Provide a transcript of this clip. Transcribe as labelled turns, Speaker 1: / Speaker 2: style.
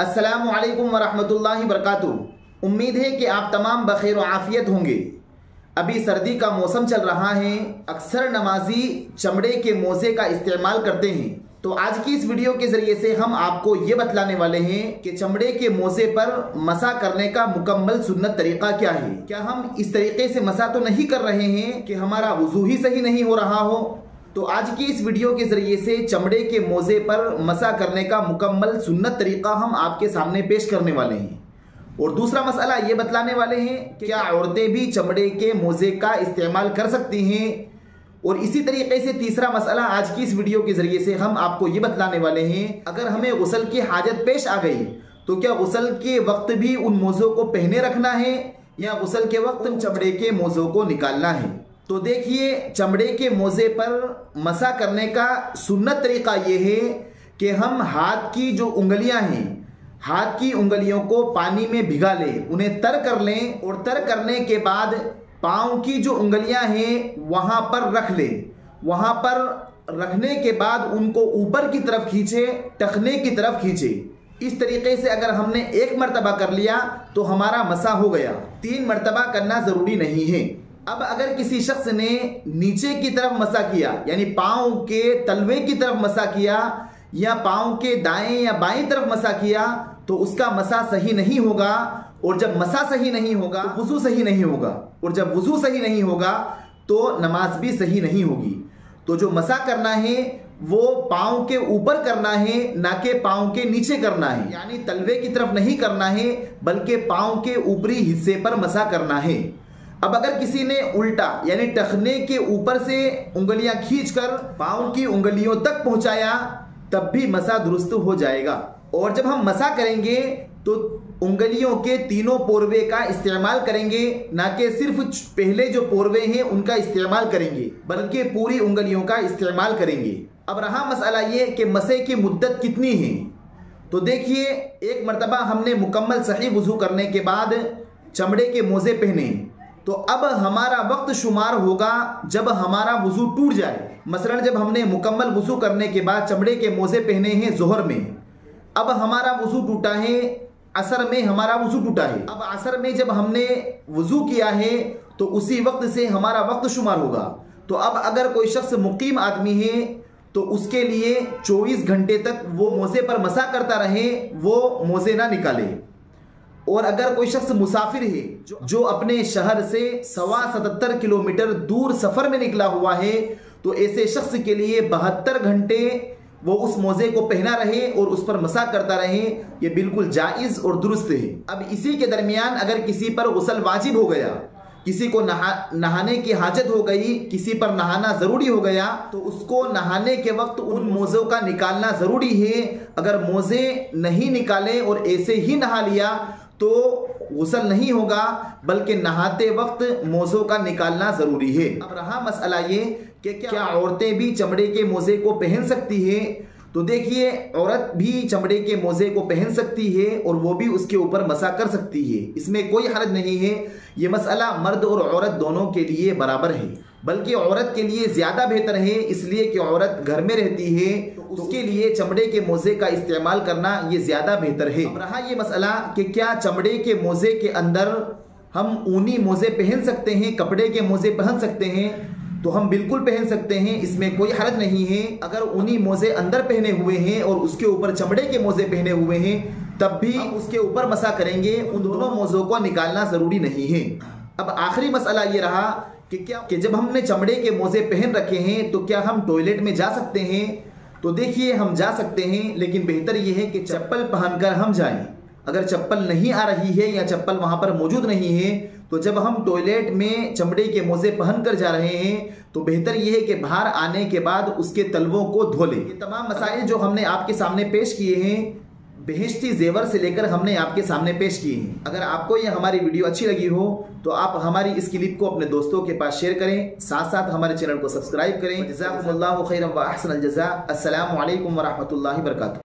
Speaker 1: अस्सलामु अलैकुम वरहमतुल्लाहि वबरकातुहू। उम्मीद है कि आप तमाम बखैर व आफियत होंगे। अभी सर्दी का मौसम चल रहा है। अक्सर नमाजी चमड़े के मोज़े का इस्तेमाल करते हैं। तो आज की इस वीडियो के जरिए से हम आपको ये बतलाने वाले हैं कि चमड़े के मोज़े पर मसा करने का मुकम्मल सुन्नत तरीका क्या है। क्या हम इस तरीके से मसा तो नहीं कर रहे हैं कि हमारा वुज़ू ही सही नहीं हो रहा हो। तो आज की इस वीडियो के जरिए से चमड़े के मोज़े पर मसा करने का मुकम्मल सुन्नत तरीका हम आपके सामने पेश करने वाले हैं। और दूसरा मसला ये बतलाने वाले हैं कि क्या औरतें भी चमड़े के मोज़े का इस्तेमाल कर सकती हैं। और इसी तरीके से तीसरा मसला आज की इस वीडियो के जरिए से हम आपको ये बतलाने वाले हैं, अगर हमें गुस्ल की हाजत पेश आ गई तो क्या गुस्ल के वक्त भी उन मोज़ों को पहने रखना है या गुस्ल के वक्त चमड़े के मोज़ों को निकालना है। तो देखिए, चमड़े के मोज़े पर मसा करने का सुन्नत तरीका ये है कि हम हाथ की जो उंगलियां हैं, हाथ की उंगलियों को पानी में भिगा लें, उन्हें तर कर लें और तर करने के बाद पाँव की जो उंगलियां हैं वहां पर रख लें। वहां पर रखने के बाद उनको ऊपर की तरफ खींचे, टखने की तरफ खींचे। इस तरीके से अगर हमने एक मर्तबा कर लिया तो हमारा मसा हो गया। 3 मर्तबा करना जरूरी नहीं है। अब अगर किसी शख्स ने नीचे की तरफ मसा किया, यानी पाँव के तलवे की तरफ मसा किया या पाँव के दाएं या बाएं तरफ मसा किया, तो उसका मसा सही नहीं होगा। और जब मसा सही नहीं होगा तो वुज़ू सही नहीं होगा, और जब वुज़ू सही नहीं होगा तो नमाज भी सही नहीं होगी। तो जो मसा करना है वो पाँव के ऊपर करना है, ना कि पाँव के नीचे करना है। यानी तलवे की तरफ नहीं करना है बल्कि पाँव के ऊपरी हिस्से पर मसा करना है। अब अगर किसी ने उल्टा यानी टखने के ऊपर से उंगलियां खींचकर पाँव की उंगलियों तक पहुंचाया तब भी मसा दुरुस्त हो जाएगा। और जब हम मसा करेंगे तो उंगलियों के तीनों पोरवे का इस्तेमाल करेंगे, ना कि सिर्फ पहले जो पोरवे हैं उनका इस्तेमाल करेंगे, बल्कि पूरी उंगलियों का इस्तेमाल करेंगे। अब रहा मसला ये कि मसे की मुद्दत कितनी है। तो देखिए, एक मर्तबा हमने मुकम्मल सही वुज़ू करने के बाद चमड़े के मोज़े पहने, तो अब हमारा वक्त शुमार होगा जब हमारा वुज़ू टूट जाए। मसलन जब हमने मुकम्मल वुज़ू करने के बाद चमड़े के मोज़े पहने हैं ज़ोहर में, अब हमारा वुज़ू टूटा है, असर में हमारा वुज़ू टूटा है। अब असर में जब हमने वुज़ू किया है तो उसी वक्त से हमारा वक्त शुमार होगा। तो अब अगर कोई शख्स मुकीम आदमी है तो उसके लिए 24 घंटे तक वो मोज़े पर मसा करता रहे, वो मोज़े ना निकाले। और अगर कोई शख्स मुसाफिर है जो अपने शहर से 77 किलोमीटर दूर सफर में निकला हुआ है, तो ऐसे शख्स के लिए 72 घंटे वो उस मोज़े को पहना रहे और उस पर मसा करता रहे, ये बिल्कुल जायज़ और दुरुस्त है। अब इसी के दरमियान अगर किसी पर गुस्ल वाजिब हो गया, किसी को नहाने की हाजत हो गई, किसी पर नहाना जरूरी हो गया, तो उसको नहाने के वक्त उन मोज़ों का निकालना जरूरी है। अगर मोज़े नहीं निकाले और ऐसे ही नहा लिया तो गुस्ल नहीं होगा, बल्कि नहाते वक्त मोज़ों का निकालना जरूरी है। अब रहा मसला ये कि क्या औरतें भी चमड़े के मोज़े को पहन सकती है। तो देखिए, औरत भी चमड़े के मोज़े को पहन सकती है और वो भी उसके ऊपर मसा कर सकती है, इसमें कोई हर्ज नहीं है। ये मसला मर्द और औरत दोनों के लिए बराबर है, बल्कि औरत के लिए ज़्यादा बेहतर है, इसलिए कि औरत घर में रहती है तो उसके लिए चमड़े के मोज़े का इस्तेमाल करना ये ज़्यादा बेहतर है। अब रहा ये मसला कि क्या चमड़े के मोज़े के अंदर हम ऊनी मोज़े पहन सकते हैं, कपड़े के मोज़े पहन सकते हैं। तो हम बिल्कुल पहन सकते हैं, इसमें कोई हर्ज नहीं है। अगर ऊनी मोज़े अंदर पहने हुए हैं और उसके ऊपर चमड़े के मोज़े पहने हुए हैं तब भी हम उसके ऊपर मसा करेंगे, उन दोनों मोज़ों को निकालना ज़रूरी नहीं है। अब आखिरी मसला ये रहा कि जब हमने चमड़े के मोज़े पहन रखे हैं तो क्या हम टॉयलेट में जा सकते हैं। तो देखिए, हम जा सकते हैं, लेकिन बेहतर यह है कि चप्पल पहनकर हम जाएं। अगर चप्पल नहीं आ रही है या चप्पल वहां पर मौजूद नहीं है तो जब हम टॉयलेट में चमड़े के मोज़े पहनकर जा रहे हैं तो बेहतर यह है कि बाहर आने के बाद उसके तलवों को धो लें। ये तमाम मसाइल जो हमने आपके सामने पेश किए हैं, बेहिश्ती जेवर से लेकर हमने आपके सामने पेश किए हैं। अगर आपको यह हमारी वीडियो अच्छी लगी हो तो आप हमारी इस क्लिप को अपने दोस्तों के पास शेयर करें, साथ साथ हमारे चैनल को सब्सक्राइब करें। जज़ाकुमुल्लाहु खैरन व अहसनल जज़ा। अस्सलामु अलैकुम व रहमतुल्लाहि व बरकातुहू।